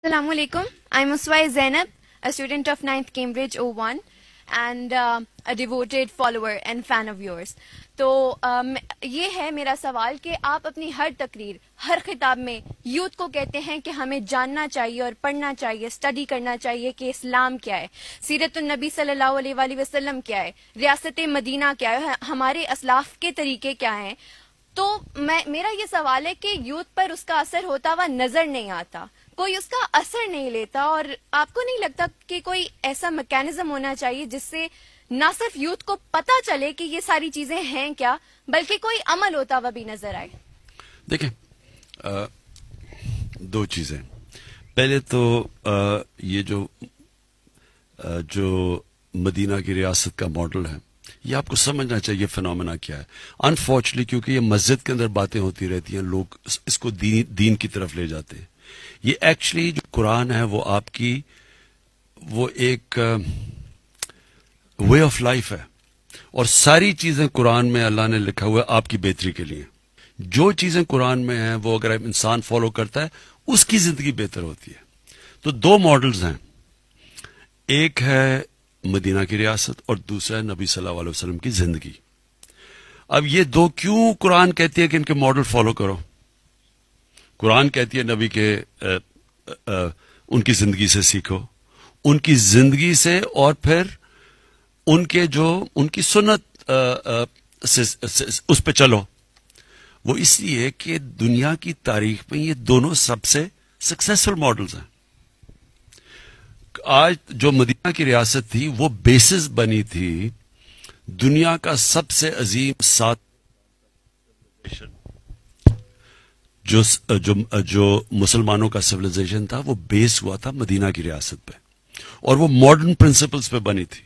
Assalamu alaikum. I'm Uswai Zainab, a student of 9th Cambridge O1 and a devoted follower and fan of yours. تو یہ ہے میرا سوال کہ آپ اپنی ہر تقریر، ہر خطاب میں یوتھ کو کہتے ہیں کہ ہمیں جاننا چاہیے اور پڑھنا چاہیے، اسٹڈی کرنا چاہیے کہ اسلام کیا ہے، سیرت النبی صلی اللہ علیہ وآلہ وسلم کیا ہے، ریاست مدینہ کیا ہے، ہمارے اسلاف کے طریقے کیا ہیں. تو میرا یہ سوال ہے کہ یوتھ پر اس کا اثر ہوتا ہوا نظر نہیں آتا، کوئی اس کا اثر نہیں لیتا، اور آپ کو نہیں لگتا کہ کوئی ایسا میکینزم ہونا چاہیے جس سے نہ صرف یوتھ کو پتہ چلے کہ یہ ساری چیزیں ہیں کیا، بلکہ کوئی عمل ہوتا ہوا بھی نظر آئے؟ دیکھیں، دو چیزیں. پہلے تو یہ جو مدینہ کی ریاست کا ماڈل ہے، یہ آپ کو سمجھنا چاہیے فنومینا کیا ہے. انفارچونیٹلی کیونکہ یہ مسجد کے اندر باتیں ہوتی رہتی ہیں، لوگ اس کو دین کی طرف لے جاتے ہیں. یہ ایکچولی جو قرآن ہے وہ آپ کی وہ ایک وے آف لائف ہے، اور ساری چیزیں قرآن میں اللہ نے لکھا ہوا ہے آپ کی بہتری کے لیے. جو چیزیں قرآن میں ہیں وہ اگر انسان فالو کرتا ہے اس کی زندگی بہتر ہوتی ہے. تو دو ماڈلز ہیں، ایک ہے مدینہ کی ریاست اور دوسرا ہے نبی صلی اللہ علیہ وسلم کی زندگی. اب یہ دو کیوں قرآن کہتی ہے کہ ان کے ماڈل فالو کرو؟ قرآن کہتی ہے نبی کے ان کی زندگی سے سیکھو، ان کی زندگی سے، اور پھر ان کی سنت اس پہ چلو. وہ اس لیے کہ دنیا کی تاریخ میں یہ دونوں سب سے سکسیسفل ماڈلز ہیں. آج جو مدینہ کی ریاست تھی وہ بیسز بنی تھی دنیا کا سب سے عظیم جو مسلمانوں کا سویلائزیشن تھا، وہ بیس ہوا تھا مدینہ کی ریاست پہ، اور وہ ماڈرن پرنسپلز پہ بنی تھی.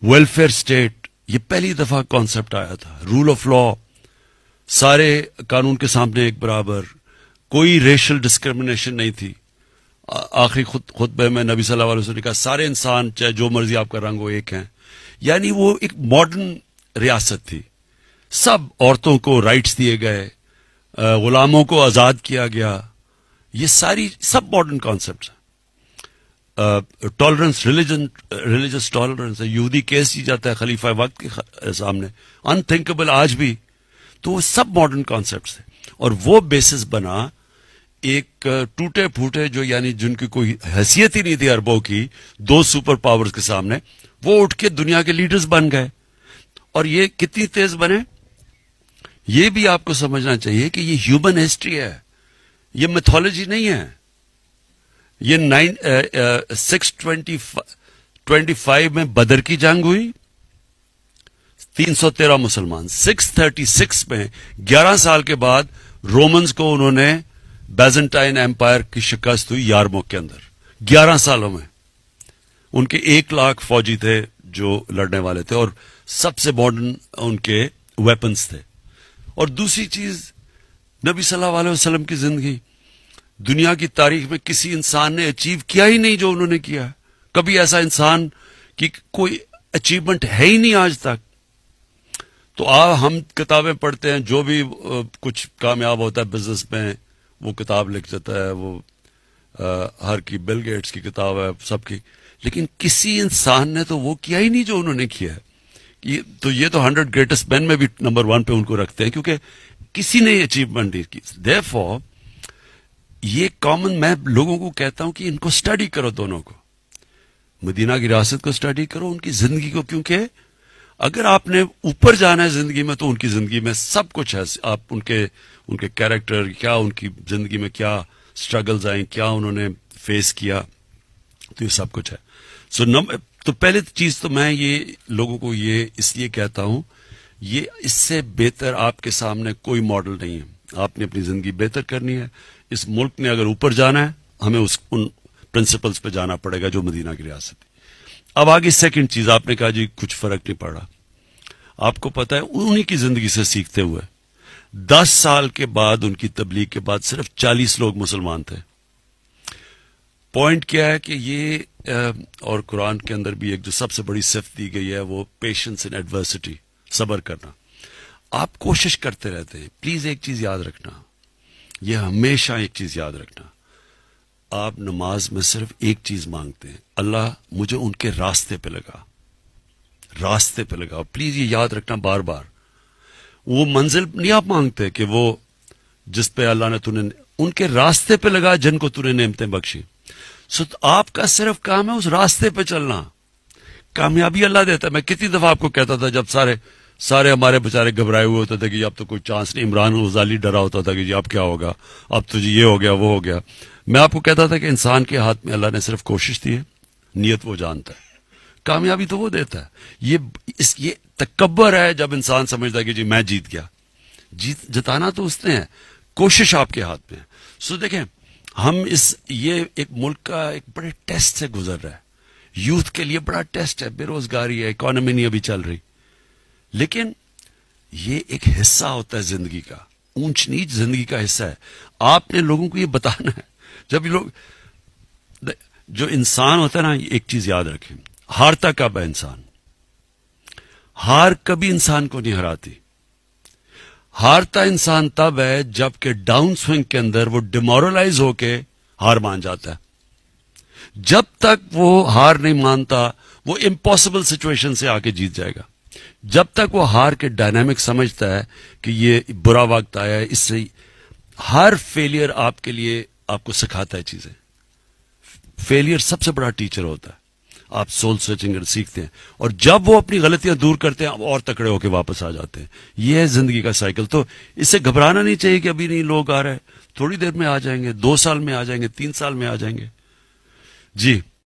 ویلفیئر اسٹیٹ، یہ پہلی دفعہ کانسیپٹ آیا تھا. رول آف لا، سارے قانون کے سامنے ایک برابر، کوئی ریشل ڈسکرمنیشن نہیں تھی. آخری خطبے میں نبی صلی اللہ علیہ وسلم نے کہا سارے انسان چاہے جو مرضی آپ کا رنگ ہو ایک ہیں. یعنی وہ ایک ماڈرن ریاست تھی. سب عورتوں کو رائٹس دیے گئے، غلاموں کو آزاد کیا گیا. یہ سب ماڈرن کانسیپٹس ہیں. ٹالرنس، ریلیجس ٹالرنس ہے. یہودی کیس کی جاتا ہے خلیفہ وقت کے سامنے، انتھنکیبل آج بھی. تو وہ سب ماڈرن کانسیپٹس ہیں، اور وہ بیسس بنا ایک ٹوٹے پھوٹے جو یعنی جن کی کوئی حیثیت ہی نہیں تھی عربوں کی، دو سپر پاورز کے سامنے وہ اٹھ کے دنیا کے لیڈرز بن گئے. اور یہ کتنی تیز بنے، یہ بھی آپ کو سمجھنا چاہیے کہ یہ ہیومن ہسٹری ہے، یہ میتھولوجی نہیں ہے. یہ 625 میں بدر کی جنگ ہوئی، 313 مسلمان. 636 میں 11 سال کے بعد رومنز کو انہوں نے بیزنٹائن ایمپائر کی شکست ہوئی یارموک کے اندر. 11 سالوں میں ان کے 1 لاکھ فوجی تھے جو لڑنے والے تھے، اور سب سے ماڈرن ان کے ویپنز تھے. اور دوسری چیز، نبی صلی اللہ علیہ وسلم کی زندگی دنیا کی تاریخ میں کسی انسان نے اچیو کیا ہی نہیں جو انہوں نے کیا. کبھی ایسا انسان کی کوئی اچیومنٹ ہے ہی نہیں آج تک. تو ہم کتابیں پڑھتے ہیں، جو بھی کچھ کامیاب ہوتا ہے بزنس میں وہ کتاب لکھ دیتا ہے، وہ ہر کی بل گیٹس کی کتاب ہے سب کی، لیکن کسی انسان نے تو وہ کیا ہی نہیں جو انہوں نے کیا ہے. تو یہ تو 100 گریٹسٹ مین میں بھی نمبر 1 پہ ان کو رکھتے ہیں، کیونکہ کسی نے اچیومنٹ نہیں کی. Therefore یہ کامن، میں لوگوں کو کہتا ہوں کہ ان کو اسٹڈی کرو، دونوں کو، مدینہ کی ریاست کو اسٹڈی کرو، ان کی زندگی کو، کیونکہ اگر آپ نے اوپر جانا ہے زندگی میں تو ان کی زندگی میں سب کچھ ہے. آپ ان کے کیریکٹر کیا، ان کی زندگی میں کیا سٹرگلز آئیں، کیا انہوں نے فیس کیا، تو یہ سب کچھ ہے. تو پہلے چیز تو میں یہ لوگوں کو یہ اس لیے کہتا ہوں، یہ اس سے بہتر آپ کے سامنے کوئی ماڈل نہیں ہے. آپ نے اپنی زندگی بہتر کرنی ہے. اس ملک نے اگر اوپر جانا ہے ہمیں ان پرنسپلز پہ جانا پڑے گا جو مدینہ کی ریاست ہے. اب آگے سیکنڈ چیز، آپ نے کہا جی کچھ فرق نہیں پڑا. آپ کو پتا ہے انہی کی زندگی سے سیکھتے ہوئے 10 سال کے بعد، ان کی تبلیغ کے بعد صرف 40 لوگ مسلمان تھے. پوائنٹ کیا ہے کہ یہ اور قرآن کے اندر بھی ایک جو سب سے بڑی صفت دی گئی ہے وہ پیشنس ان ایڈورسٹی، صبر کرنا. آپ کوشش کرتے رہتے ہیں. پلیز ایک چیز یاد رکھنا، یہ ہمیشہ ایک چیز یاد رکھنا، آپ نماز میں صرف ایک چیز مانگتے ہیں، اللہ مجھے ان کے راستے پہ لگا، راستے پہ لگا. پلیز یہ یاد رکھنا بار بار. وہ منزل نہیں آپ مانگتے کہ وہ جس پہ اللہ نے تمہیں ان کے راستے پہ لگا جن کو تمہیں نعمتیں بخشی. سو آپ کا صرف کام ہے اس راستے پہ چلنا. کامیابی اللہ دیتا ہے. میں کتنی دفعہ آپ کو کہتا تھا جب سارے ہمارے بےچارے گھبرائے ہوئے ہوتے تھے کہ اب تو کوئی چانس نہیں. عمران غزالی ڈرا ہوتا تھا کہ جی اب کیا ہوگا، اب تو جی یہ ہو گیا وہ ہو گیا. میں آپ کو کہتا تھا کہ انسان کے ہاتھ میں اللہ نے صرف کوشش دی ہے، نیت وہ جانتا ہے، کامیابی تو وہ دیتا ہے. یہ تکبر ہے جب انسان سمجھتا ہے کہ جی میں جیت گیا. جتانا تو اس نے ہے، کوشش آپ کے ہاتھ میں ہے. سو دیکھیں ہم یہ ایک ملک کا ایک بڑے ٹیسٹ سے گزر رہا ہے. یوتھ کے لیے بڑا ٹیسٹ ہے، بے روزگاری ہے، اکانومی نہیں ابھی چل رہی. لیکن یہ ایک حصہ ہوتا ہے زندگی کا، اونچ نیچ زندگی کا حصہ ہے. آپ نے لوگوں کو یہ بتانا ہے. جب یہ لوگ جو انسان ہوتا ہے نا، ایک چیز یاد رکھیں، ہارتا کب ہے انسان؟ ہار کبھی انسان کو نہیں ہراتی. ہارتا انسان تب ہے جب کہ ڈاؤن سوئنگ کے اندر وہ ڈیمورلائز ہو کے ہار مان جاتا ہے. جب تک وہ ہار نہیں مانتا وہ امپاسبل سچویشن سے آ کے جیت جائے گا. جب تک وہ ہار کے ڈائنامک سمجھتا ہے کہ یہ برا وقت آیا ہے، اس سے ہر فیلئر آپ کے لیے آپ کو سکھاتا ہے چیزیں. فیلئر سب سے بڑا ٹیچر ہوتا ہے. آپ سول سرچنگ سیکھتے ہیں، اور جب وہ اپنی غلطیاں دور کرتے ہیں اور تکڑے ہو کے واپس آ جاتے ہیں. یہ ہے زندگی کا سائیکل. تو اس سے گھبرانا نہیں چاہیے کہ ابھی نہیں لوگ آ رہے ہیں، تھوڑی دیر میں آ جائیں گے، 2 سال میں آ جائیں گے، 3 سال میں آ جائیں گے. جی